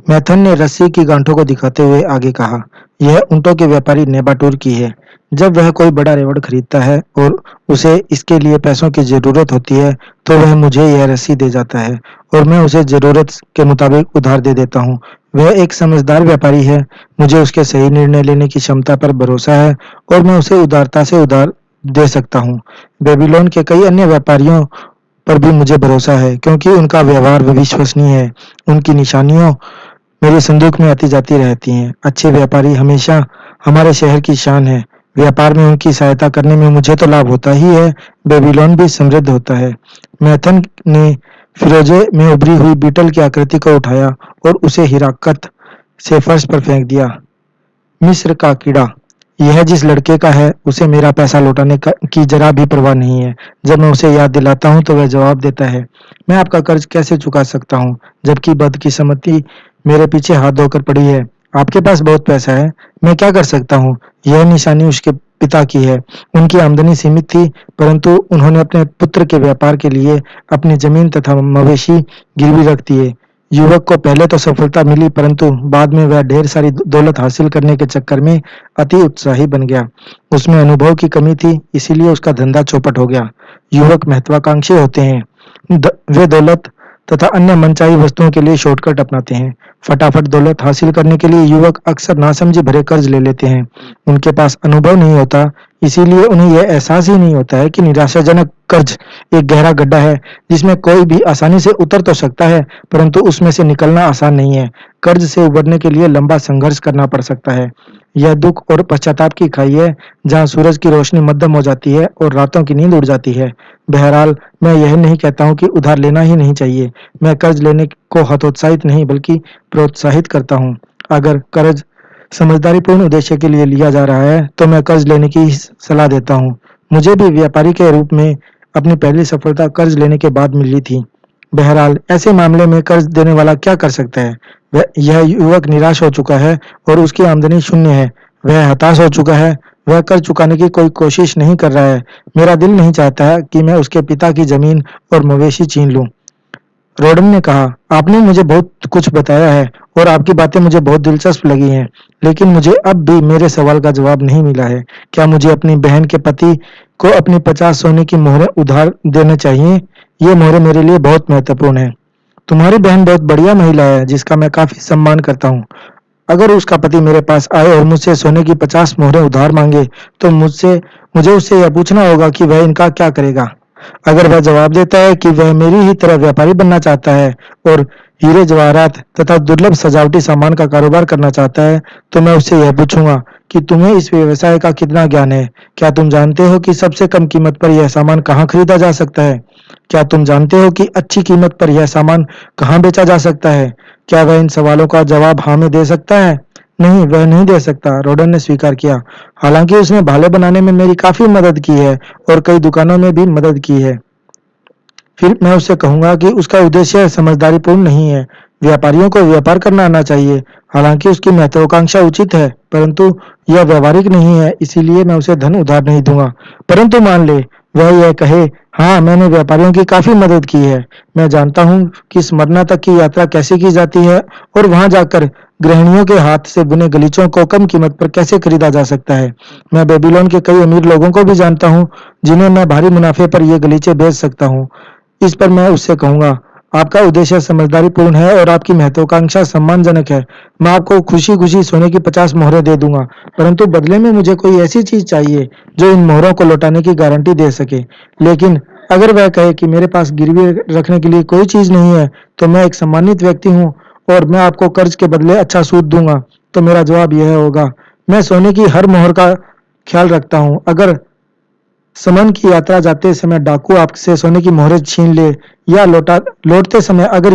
मैथन ने रस्सी की गांठों को दिखाते हुए आगे कहा, यह ऊँटों के व्यापारी नेबाटूर की है। जब वह कोई बड़ा रेवड़ खरीदता है और उसे इसके लिए पैसों की ज़रूरत होती है, तो वह मुझे यह रस्सी दे जाता है और मैं उसे ज़रूरत के मुताबिक उधार दे देता हूँ। वह एक समझदार व्यापारी है, मुझे उसके सही निर्णय लेने की क्षमता पर भरोसा है और मैं उसे उदारता से उधार दे सकता हूँ। बेबीलोन के कई अन्य व्यापारियों पर भी मुझे भरोसा है क्योंकि उनका व्यवहार विश्वसनीय है। उनकी निशानियों मेरे संदूक में आती-जाती रहती हैं। अच्छे व्यापारी हमेशा हमारे शहर की शान है। व्यापार में उनकी सहायता करने में मुझे तो लाभ होता ही है, बेबीलोन भी समृद्ध होता है। मैथन ने फिरोजे में उभरी हुई बीटल की आकृति को उठाया और उसे हिराकत से फर्श पर फेंक दिया। मिस्र का कीड़ा, यह जिस लड़के का है उसे मेरा पैसा लौटाने की जरा भी परवाह नहीं है। जब मैं उसे याद दिलाता हूँ तो वह जवाब देता है, मैं आपका कर्ज कैसे चुका सकता हूँ जबकि बदकिस्मती मेरे पीछे हाथ धोकर पड़ी है। आपके पास बहुत पैसा है, मैं क्या कर सकता हूँ। यह निशानी उसके पिता की है। उनकी आमदनी सीमित थी, परंतु उन्होंने अपने पुत्र के व्यापार के लिए अपनी जमीन तथा मवेशी गिरवी रख दिए। युवक को पहले तो सफलता मिली, परंतु बाद में वह ढेर सारी दौलत हासिल करने के चक्कर में अति उत्साही बन गया। उसमें अनुभव की कमी थी, इसीलिए उसका धंधा चौपट हो गया। युवक महत्वाकांक्षी होते हैं। वे दौलत तथा अन्य मनचाही वस्तुओं के लिए शॉर्टकट अपनाते हैं। फटाफट दौलत हासिल करने के लिए युवक अक्सर नासमझी भरे कर्ज ले लेते हैं। उनके पास अनुभव नहीं होता, इसीलिए उन्हें यह एहसास ही नहीं होता है कि निराशाजनक कर्ज एक गहरा गड्ढा है जिसमें कोई भी आसानी से उतर तो सकता है, परंतु उसमें से निकलना आसान नहीं है। कर्ज से उबरने के लिए लंबा संघर्ष करना पड़ सकता है। यह दुख और पश्चाताप की खाई है, जहाँ सूरज की रोशनी मध्यम हो जाती है और रातों की नींद उड़ जाती है। बहरहाल, मैं यह नहीं कहता हूँ कि उधार लेना ही नहीं चाहिए। मैं कर्ज लेने को हतोत्साहित नहीं बल्कि प्रोत्साहित करता हूँ। अगर कर्ज समझदारीपूर्ण उद्देश्य के लिए लिया जा रहा है, तो मैं कर्ज लेने की सलाह देता हूँ। मुझे भी व्यापारी के रूप में अपनी पहली सफलता कर्ज लेने के बाद मिली थी। बहरहाल, ऐसे मामले में कर्ज देने वाला क्या कर सकता है? यह युवक निराश हो चुका है और उसकी आमदनी शून्य है। वह हताश हो चुका है। वह कर्ज चुकाने की कोई कोशिश नहीं कर रहा है। मेरा दिल नहीं चाहता है कि मैं उसके पिता की जमीन और मवेशी छीन लूं। रोडन ने कहा, आपने मुझे बहुत कुछ बताया है और आपकी बातें मुझे बहुत दिलचस्प लगी हैं, लेकिन मुझे अब भी मेरे सवाल का जवाब नहीं मिला है। क्या मुझे अपनी बहन के पति को अपनी 50 सोने की मोहरें उधार देने चाहिए? ये मोहरें मेरे लिए बहुत महत्वपूर्ण हैं। तुम्हारी बहन बहुत बढ़िया महिला है जिसका मैं काफी सम्मान करता हूँ। अगर उसका पति मेरे पास आए और मुझसे सोने की 50 मोहरें उधार मांगे, तो मुझे उससे यह पूछना होगा कि वह इनका क्या करेगा। अगर वह जवाब देता है कि वह मेरी ही तरह व्यापारी बनना चाहता है और हीरे जवाहरात तथा दुर्लभ सजावटी सामान का कारोबार करना चाहता है, तो मैं उससे यह पूछूंगा कि तुम्हें इस व्यवसाय का कितना ज्ञान है। क्या तुम जानते हो कि सबसे कम कीमत पर यह सामान कहाँ खरीदा जा सकता है? क्या तुम जानते हो कि अच्छी कीमत पर यह सामान कहाँ बेचा जा सकता है? क्या वह इन सवालों का जवाब हाँ में दे सकता है? नहीं, वह नहीं दे सकता, रोडन ने स्वीकार किया। हालांकि उसने भाले बनाने में मेरी काफी मदद की है और कई दुकानों में भी मदद की है। फिर मैं उससे कहूंगा कि उसका उद्देश्य समझदारीपूर्ण नहीं है। व्यापारियों को व्यापार करना आना चाहिए। हालांकि उसकी महत्वाकांक्षा उचित है, परंतु यह व्यावहारिक नहीं है, इसीलिए मैं उसे धन उधार नहीं दूंगा। परंतु मान ले वह यह कहे, हाँ, मैंने व्यापारियों की काफी मदद की है। मैं जानता हूँ कि स्मरना तक की यात्रा कैसे की जाती है और वहां जाकर गृहिणियों के हाथ से बुने गलीचों को कम कीमत पर कैसे खरीदा जा सकता है। मैं बेबीलोन के कई अमीर लोगों को भी जानता हूँ जिन्हें मैं भारी मुनाफे पर ये गलीचे बेच सकता हूँ। इस पर मैं उससे कहूंगा, आपका उद्देश्य समझदारीपूर्ण है और आपकी महत्वाकांक्षा सम्मानजनक है। मैं आपको खुशी खुशी सोने की 50 मोहरें दे दूंगा, परंतु बदले में मुझे कोई ऐसी चीज चाहिए जो इन मोहरों को लौटाने की गारंटी दे सके। लेकिन अगर वह कहे कि मेरे पास गिरवी रखने के लिए कोई चीज नहीं है, तो मैं एक सम्मानित व्यक्ति हूँ और मैं आपको कर्ज के बदले अच्छा सूद दूंगा, तो मेरा जवाब यह होगा, मैं सोने की हर मोहर का ख्याल रखता हूँ। अगर समन की यात्रा जाते समय डाकू आपसे सोने की मोहरें छीन ले या लौटते समय अगर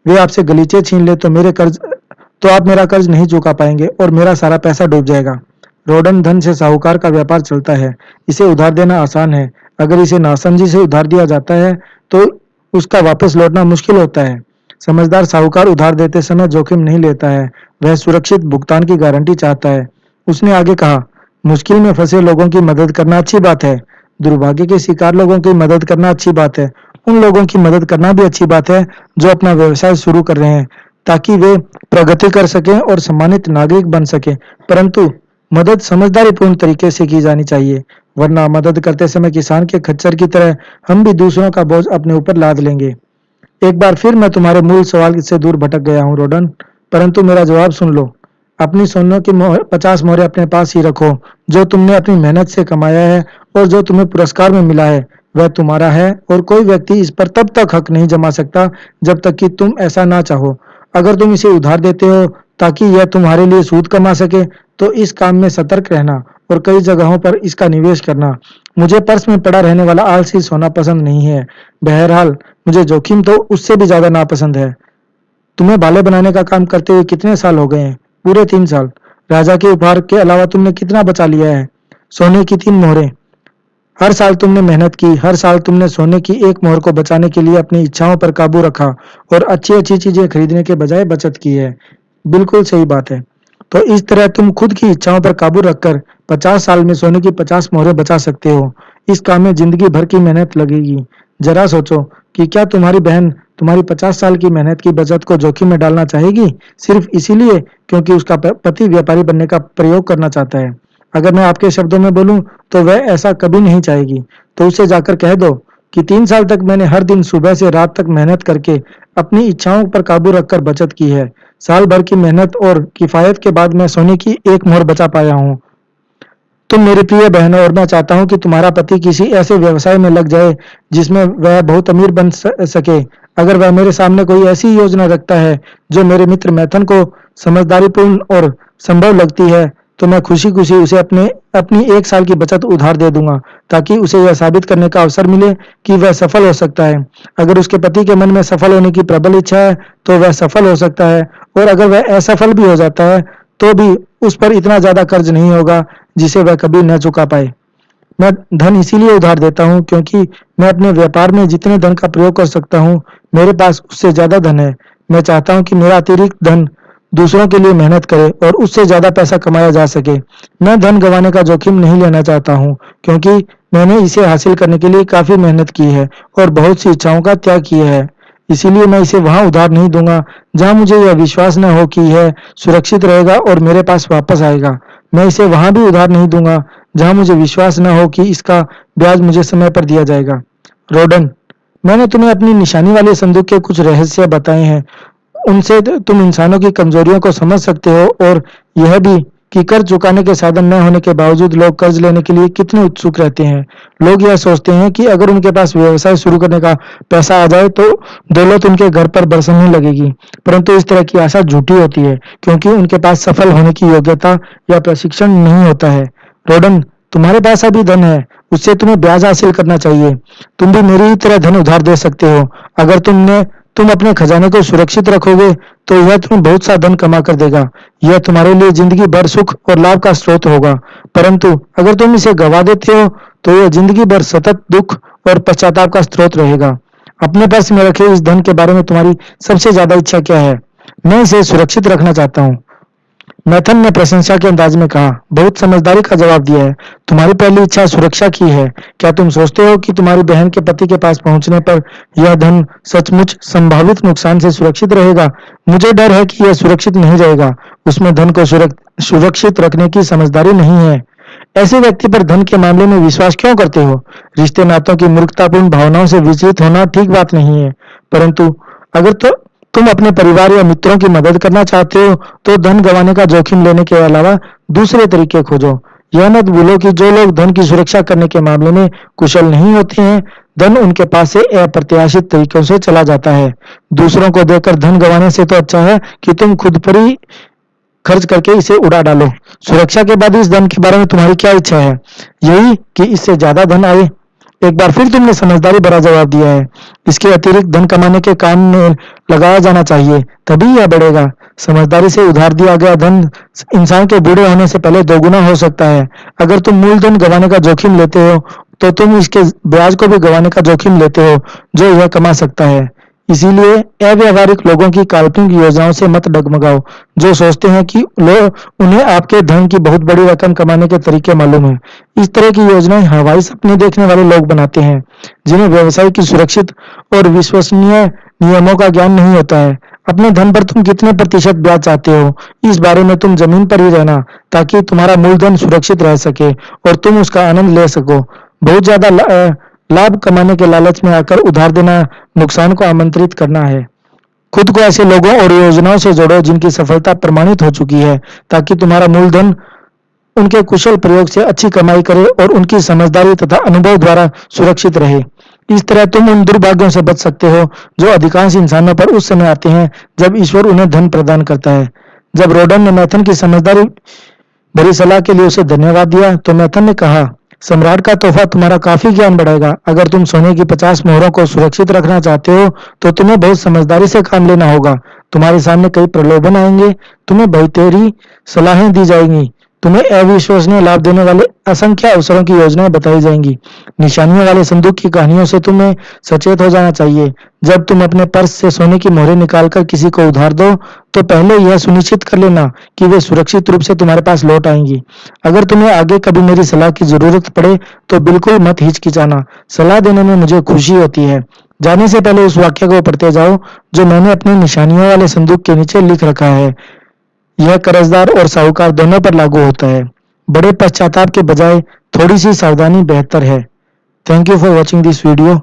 वे आपसे गलीचे छीन ले, तो आप मेरा कर्ज नहीं चुका पाएंगे और मेरा सारा पैसा डूब जाएगा। रोडन धन से साहूकार का व्यापार चलता है। इसे उधार देना आसान है। अगर इसे नासमझी से उधार दिया जाता है तो उसका वापस लौटना मुश्किल होता है। समझदार साहूकार उधार देते समय जोखिम नहीं लेता है। वह सुरक्षित भुगतान की गारंटी चाहता है। उसने आगे कहा, मुश्किल में फंसे लोगों की मदद करना अच्छी बात है। दुर्भाग्य के शिकार लोगों की मदद करना अच्छी बात है। उन लोगों की मदद करना भी अच्छी बात है जो अपना व्यवसाय शुरू कर रहे हैं। ताकि वे प्रगति कर सकें और सम्मानित नागरिक बन सकें। परंतु मदद समझदारीपूर्ण तरीके से की जानी चाहिए, वरना मदद करते समय किसान के खच्चर की तरह हम भी दूसरों का बोझ अपने ऊपर लाद लेंगे। एक बार फिर मैं तुम्हारे मूल सवाल से दूर भटक गया हूँ रोडन, परंतु मेरा जवाब सुन लो। अपनी सोनों की 50 मोहरें अपने पास ही रखो। जो तुमने अपनी मेहनत से कमाया है और जो तुम्हें पुरस्कार में मिला है वह तुम्हारा है और कोई व्यक्ति इस पर तब तक हक नहीं जमा सकता जब तक कि तुम ऐसा ना चाहो। अगर तुम इसे उधार देते हो ताकि यह तुम्हारे लिए सूद कमा सके तो इस काम में सतर्क रहना और कई जगहों पर इसका निवेश करना। मुझे पर्स में पड़ा रहने वाला आलसी सोना पसंद नहीं है। बहरहाल मुझे जोखिम तो उससे भी ज्यादा नापसंद है। तुम्हें भाले बनाने का काम करते हुए कितने साल हो गए हैं? पूरे 3 साल। राजा के उपहार के अलावा तुमने कितना बचा लिया है? सोने की 3 मोहरें। हर साल तुमने मेहनत की, हर साल तुमने सोने की एक मोहर को बचाने के लिए अपनी इच्छाओं पर काबू रखा और अच्छी अच्छी चीजें खरीदने के बजाय बचत की है। बिल्कुल सही बात है। तो इस तरह तुम खुद की इच्छाओं पर काबू रखकर 50 साल में सोने की 50 मोहरें बचा सकते हो। इस काम में जिंदगी भर की मेहनत लगेगी। जरा सोचो कि क्या तुम्हारी बहन तुम्हारी 50 साल की मेहनत की बचत को जोखिम में डालना चाहेगी, सिर्फ इसीलिए क्योंकि उसका पति व्यापारी बनने का प्रयोग करना चाहता है। अगर मैं आपके शब्दों में बोलूं तो वह ऐसा कभी नहीं चाहेगी। तो उसे जाकर कह दो कि 3 साल तक मैंने हर दिन सुबह से रात तक मेहनत करके अपनी इच्छाओं पर काबू रखकर बचत की है। साल भर की मेहनत और किफायत के बाद मैं सोने की एक मोहर बचा पाया हूँ। तुम मेरी प्रिय बहन हो और मैं चाहता हूँ कि तुम्हारा पति किसी ऐसे व्यवसाय में लग जाए जिसमें वह बहुत अमीर बन सके। अगर वह मेरे सामने कोई ऐसी योजना रखता है जो मेरे मित्र मैथन को समझदारीपूर्ण और संभव लगती है तो मैं खुशी खुशी उसे अपनी 1 साल की बचत उधार दे दूंगा ताकि उसे यह साबित करने का अवसर मिले कि वह सफल हो सकता है। अगर उसके पति के मन में सफल होने की प्रबल इच्छा है तो वह सफल हो सकता है, और अगर वह असफल भी हो जाता है तो भी उस पर इतना ज्यादा कर्ज नहीं होगा जिसे वह कभी न चुका पाए। मैं धन इसीलिए उधार देता हूँ क्योंकि मैं अपने व्यापार में जितने धन का प्रयोग कर सकता हूँ मेरे पास उससे ज्यादा धन है। मैं चाहता हूँ कि मेरा अतिरिक्त धन दूसरों के लिए मेहनत करे और उससे ज्यादा पैसा कमाया जा सके। मैं धन गंवाने का जोखिम नहीं लेना चाहता हूँ क्योंकि मैंने इसे हासिल करने के लिए काफी मेहनत की है और बहुत सी इच्छाओं का त्याग किया है। इसीलिए मैं इसे वहां उधार नहीं दूंगा जहां मुझे यह विश्वास न हो कि यह सुरक्षित रहेगा और मेरे पास वापस आएगा। मैं इसे वहां भी उधार नहीं दूंगा जहां मुझे विश्वास न हो कि इसका ब्याज मुझे समय पर दिया जाएगा। रोडन, मैंने तुम्हें अपनी निशानी वाले संदूक के कुछ रहस्य बताए हैं। उनसे तुम इंसानों की कमजोरियों को समझ सकते हो और यह भी कि कर्ज चुकाने के साधन न होने के बावजूद लोग कर्ज लेने के लिए कितने उत्सुक रहते हैं। लोग यह सोचते हैं कि अगर उनके पास व्यवसाय शुरू करने का पैसा आ जाए तो दौलत उनके घर पर बरसने लगेगी, परंतु इस तरह की आशा झूठी होती है क्योंकि उनके पास सफल होने की योग्यता या प्रशिक्षण नहीं होता है। रोडन, तुम्हारे पास अभी धन है, उससे तुम्हें ब्याज हासिल करना चाहिए। तुम भी मेरी ही तरह धन उधार दे सकते हो। अगर तुम अपने खजाने को सुरक्षित रखोगे तो यह तुम्हें बहुत सा धन कमा कर देगा। यह तुम्हारे लिए जिंदगी भर सुख और लाभ का स्रोत होगा, परंतु अगर तुम इसे गवा देते हो तो यह जिंदगी भर सतत दुख और पश्चाताप का स्रोत रहेगा। अपने पर्स में रखे इस धन के बारे में तुम्हारी सबसे ज्यादा इच्छा क्या है? मैं इसे सुरक्षित रखना चाहता हूँ। मैथन ने प्रशंसा के अंदाज में कहा। बहुत समझदारी का जवाब दिया है। तुम्हारी पहली इच्छा सुरक्षा की है। क्या तुम सोचते हो कि तुम्हारी बहन के पति के पास पहुंचने पर यह धन सचमुच संभावित नुकसान से सुरक्षित रहेगा? मुझे डर है कि यह सुरक्षित नहीं रहेगा। उसमें धन को सुरक्षित रखने की समझदारी नहीं है। ऐसे व्यक्ति पर धन के मामले में विश्वास क्यों करते हो? रिश्ते नातों की मूर्खतापूर्ण भावनाओं से विचलित होना ठीक बात नहीं है, परंतु अगर तुम अपने परिवार या मित्रों की मदद करना चाहते हो तो धन गंवाने का जोखिम लेने के अलावा दूसरे तरीके खोजो। यह मत भूलो कि जो लोग धन की सुरक्षा करने के मामले में कुशल नहीं होते हैं, धन उनके पास से अप्रत्याशित तरीकों से चला जाता है। दूसरों को देकर धन गंवाने से तो अच्छा है कि तुम खुद पर ही खर्च करके इसे उड़ा डालो। सुरक्षा के बाद इस धन के बारे में तुम्हारी क्या इच्छा है? यही कि इससे ज्यादा धन आए? एक बार फिर तुमने समझदारी भरा जवाब दिया है। इसके अतिरिक्त धन कमाने के काम में लगाया जाना चाहिए, तभी यह बढ़ेगा। समझदारी से उधार दिया गया धन इंसान के बूढ़े होने से पहले दोगुना हो सकता है। अगर तुम मूलधन गंवाने का जोखिम लेते हो तो तुम इसके ब्याज को भी गंवाने का जोखिम लेते हो जो यह कमा सकता है। इसीलिए अव्यावहारिक लोगों की काल्पनिक योजनाओं से मत डगमगाओ, जो सोचते हैं कि उन्हें आपके धन की बहुत बड़ी रकम कमाने के तरीके मालूम है। इस तरह की योजनाएं हवाई सपने देखने वाले लोग बनाते हैं जिन्हें व्यवसाय की सुरक्षित और विश्वसनीय नियमों का ज्ञान नहीं होता है। अपने धन पर तुम कितने प्रतिशत ब्याज चाहते हो, इस बारे में तुम जमीन पर ही रहना, ताकि तुम्हारा मूलधन सुरक्षित रह सके और तुम उसका आनंद ले सको। बहुत ज्यादा लाभ कमाने के लालच में आकर उधार देना नुकसान को आमंत्रित करना है। खुद को ऐसे लोगों और योजनाओं से जोड़ो जिनकी सफलता प्रमाणित हो चुकी है, ताकि तुम्हारा मूलधन उनके कुशल प्रयोग से अच्छी कमाई करे और उनकी समझदारी तथा अनुभव द्वारा सुरक्षित रहे। इस तरह तुम उन दुर्भाग्यों से बच सकते हो जो अधिकांश इंसानों पर उस समय आते हैं जब ईश्वर उन्हें धन प्रदान करता है। जब रोडन ने मैथन की समझदारी भरी सलाह के लिए उसे धन्यवाद दिया तो मैथन ने कहा, सम्राट का तोहफा तुम्हारा काफी ज्ञान बढ़ाएगा। अगर तुम सोने की 50 मोहरों को सुरक्षित रखना चाहते हो तो तुम्हें बहुत समझदारी से काम लेना होगा। तुम्हारे सामने कई प्रलोभन आएंगे, तुम्हें बहुतेरी सलाहें दी जाएंगी, तुम्हें अविश्वसनीय लाभ देने वाले असंख्य अवसरों की योजनाएं बताई जाएंगी। निशानियों वाले संदूक की कहानियों से तुम्हें सचेत हो जाना चाहिए। जब तुम अपने पर्स से सोने की मोहरें निकालकर किसी को उधार दो तो पहले यह सुनिश्चित कर लेना कि वे सुरक्षित रूप से तुम्हारे पास लौट आएंगी। अगर तुम्हें आगे कभी मेरी सलाह की जरूरत पड़े तो बिल्कुल मत हिचकिचाना, सलाह देने में मुझे खुशी होती है। जाने से पहले उस वाक्य को पढ़ते जाओ जो मैंने अपने निशानियों वाले संदूक के नीचे लिख रखा है। यह कर्जदार और साहूकार दोनों पर लागू होता है। बड़े पश्चाताप के बजाय थोड़ी सी सावधानी बेहतर है। Thank you for watching this video.